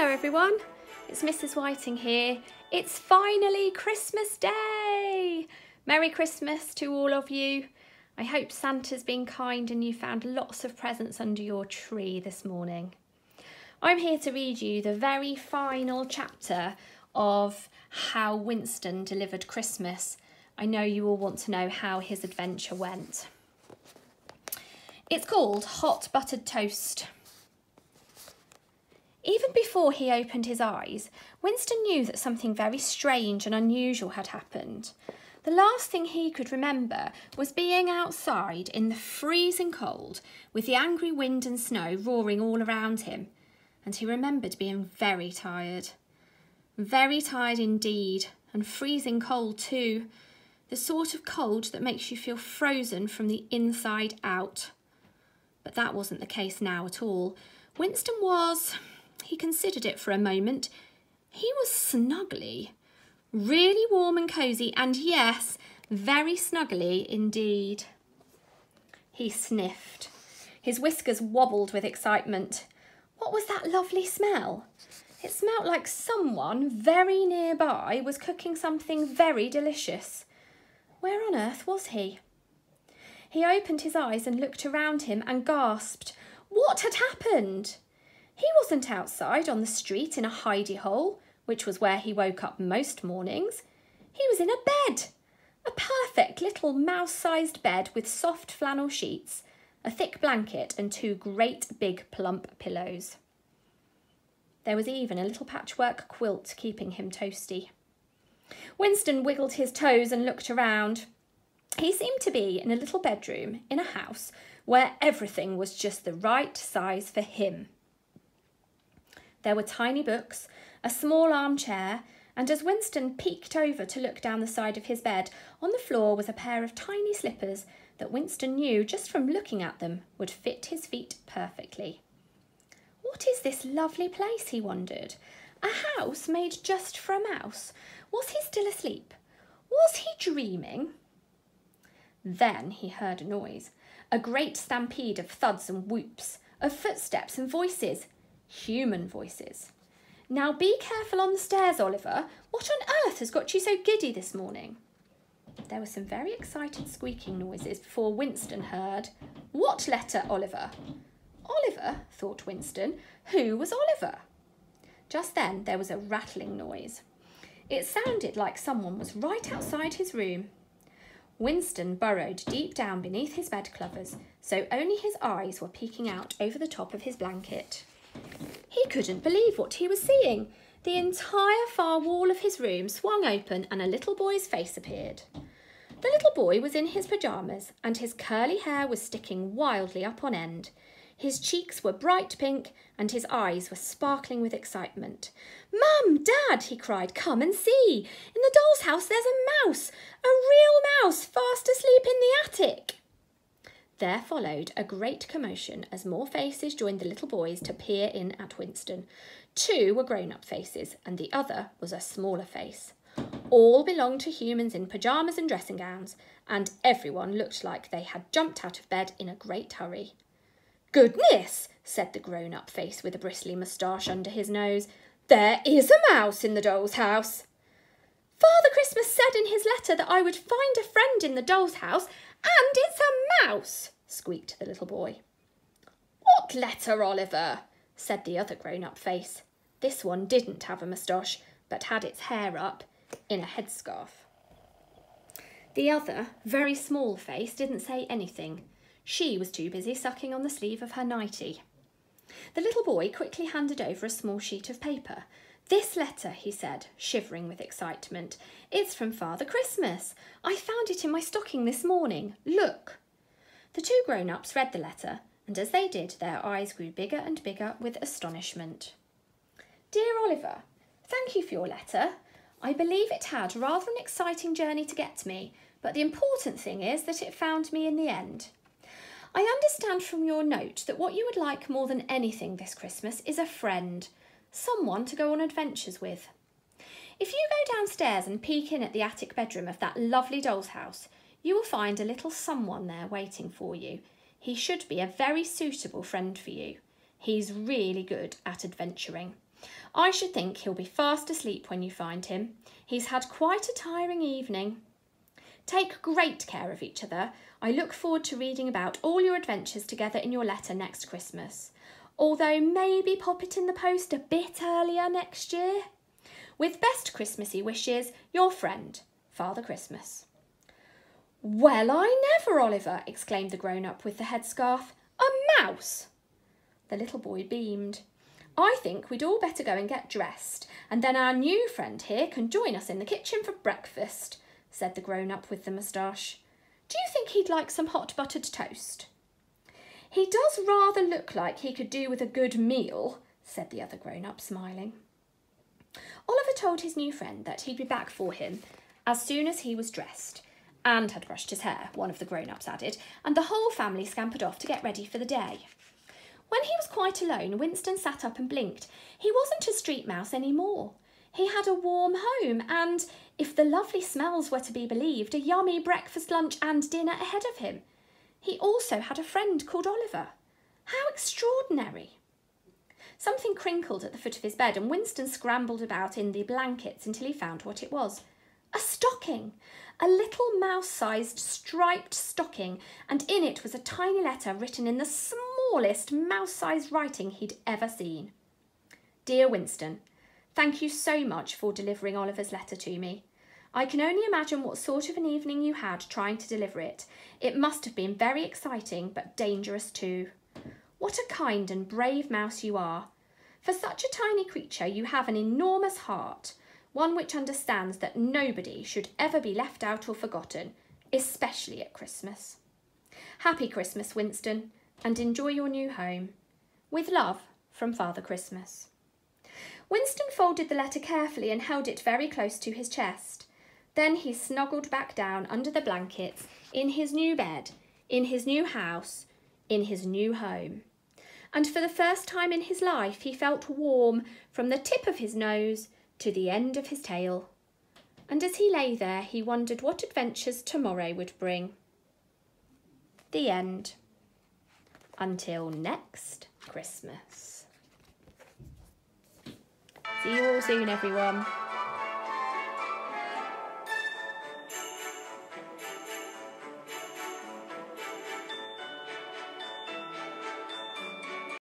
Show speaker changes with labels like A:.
A: Hello everyone, it's Mrs. Whiting here. It's finally Christmas Day! Merry Christmas to all of you. I hope Santa's been kind and you found lots of presents under your tree this morning. I'm here to read you the very final chapter of How Winston Delivered Christmas. I know you all want to know how his adventure went. It's called Hot Buttered Toast. Even before he opened his eyes, Winston knew that something very strange and unusual had happened. The last thing he could remember was being outside in the freezing cold with the angry wind and snow roaring all around him, and he remembered being very tired. Very tired indeed, and freezing cold too. The sort of cold that makes you feel frozen from the inside out. But that wasn't the case now at all. Winston was... He considered it for a moment. He was snuggly, really warm and cosy, and yes, very snuggly indeed. He sniffed. His whiskers wobbled with excitement. What was that lovely smell? It smelt like someone very nearby was cooking something very delicious. Where on earth was he? He opened his eyes and looked around him and gasped. What had happened? He wasn't outside on the street in a hidey hole, which was where he woke up most mornings. He was in a bed, a perfect little mouse-sized bed with soft flannel sheets, a thick blanket and two great big plump pillows. There was even a little patchwork quilt keeping him toasty. Winston wiggled his toes and looked around. He seemed to be in a little bedroom in a house where everything was just the right size for him. There were tiny books, a small armchair, and as Winston peeked over to look down the side of his bed, on the floor was a pair of tiny slippers that Winston knew, just from looking at them, would fit his feet perfectly. What is this lovely place, he wondered? A house made just for a mouse. Was he still asleep? Was he dreaming? Then he heard a noise, a great stampede of thuds and whoops, of footsteps and voices. Human voices. Now be careful on the stairs, Oliver. What on earth has got you so giddy this morning? There were some very excited squeaking noises before Winston heard. What letter, Oliver? Oliver, thought Winston. Who was Oliver? Just then there was a rattling noise. It sounded like someone was right outside his room. Winston burrowed deep down beneath his bedclovers, so only his eyes were peeking out over the top of his blanket. He couldn't believe what he was seeing. The entire far wall of his room swung open and a little boy's face appeared. The little boy was in his pyjamas and his curly hair was sticking wildly up on end. His cheeks were bright pink and his eyes were sparkling with excitement. "Mum, Dad," he cried, "come and see. In the doll's house there's a mouse, a real mouse, fast asleep in the attic." There followed a great commotion as more faces joined the little boys to peer in at Winston. Two were grown-up faces and the other was a smaller face. All belonged to humans in pyjamas and dressing gowns, and everyone looked like they had jumped out of bed in a great hurry. "Goodness," said the grown-up face with a bristly moustache under his nose. "There is a mouse in the doll's house." "Father Christmas said in his letter that I would find a friend in the doll's house, and it's a mouse," squeaked the little boy. "What letter, Oliver?" said the other grown-up face. This one didn't have a moustache, but had its hair up in a headscarf. The other, very small face didn't say anything. She was too busy sucking on the sleeve of her nightie. The little boy quickly handed over a small sheet of paper. "This letter," he said, shivering with excitement. "It's from Father Christmas. I found it in my stocking this morning. Look." The two grown-ups read the letter, and as they did, their eyes grew bigger and bigger with astonishment. "Dear Oliver, thank you for your letter. I believe it had rather an exciting journey to get to me, but the important thing is that it found me in the end. I understand from your note that what you would like more than anything this Christmas is a friend, someone to go on adventures with. If you go downstairs and peek in at the attic bedroom of that lovely doll's house, you will find a little someone there waiting for you. He should be a very suitable friend for you. He's really good at adventuring. I should think he'll be fast asleep when you find him. He's had quite a tiring evening. Take great care of each other. I look forward to reading about all your adventures together in your letter next Christmas. Although maybe pop it in the post a bit earlier next year. With best Christmassy wishes, your friend, Father Christmas. Well, I never, Oliver, exclaimed the grown-up with the headscarf. A mouse! The little boy beamed. I think we'd all better go and get dressed, and then our new friend here can join us in the kitchen for breakfast, said the grown-up with the moustache. Do you think he'd like some hot buttered toast? He does rather look like he could do with a good meal, said the other grown-up, smiling. Oliver told his new friend that he'd be back for him as soon as he was dressed, and had brushed his hair, one of the grown-ups added, and the whole family scampered off to get ready for the day. When he was quite alone, Winston sat up and blinked. He wasn't a street mouse any more. He had a warm home and, if the lovely smells were to be believed, a yummy breakfast, lunch and dinner ahead of him. He also had a friend called Oliver. How extraordinary! Something crinkled at the foot of his bed and Winston scrambled about in the blankets until he found what it was. A stocking! A little mouse-sized striped stocking, and in it was a tiny letter written in the smallest mouse-sized writing he'd ever seen. Dear Winston, thank you so much for delivering Oliver's letter to me. I can only imagine what sort of an evening you had trying to deliver it. It must have been very exciting, but dangerous too. What a kind and brave mouse you are. For such a tiny creature, you have an enormous heart, one which understands that nobody should ever be left out or forgotten, especially at Christmas. Happy Christmas, Winston, and enjoy your new home. With love, from Father Christmas. Winston folded the letter carefully and held it very close to his chest. Then he snuggled back down under the blankets, in his new bed, in his new house, in his new home. And for the first time in his life, he felt warm from the tip of his nose to the end of his tail. And as he lay there, he wondered what adventures tomorrow would bring. The end. Until next Christmas. See you all soon, everyone.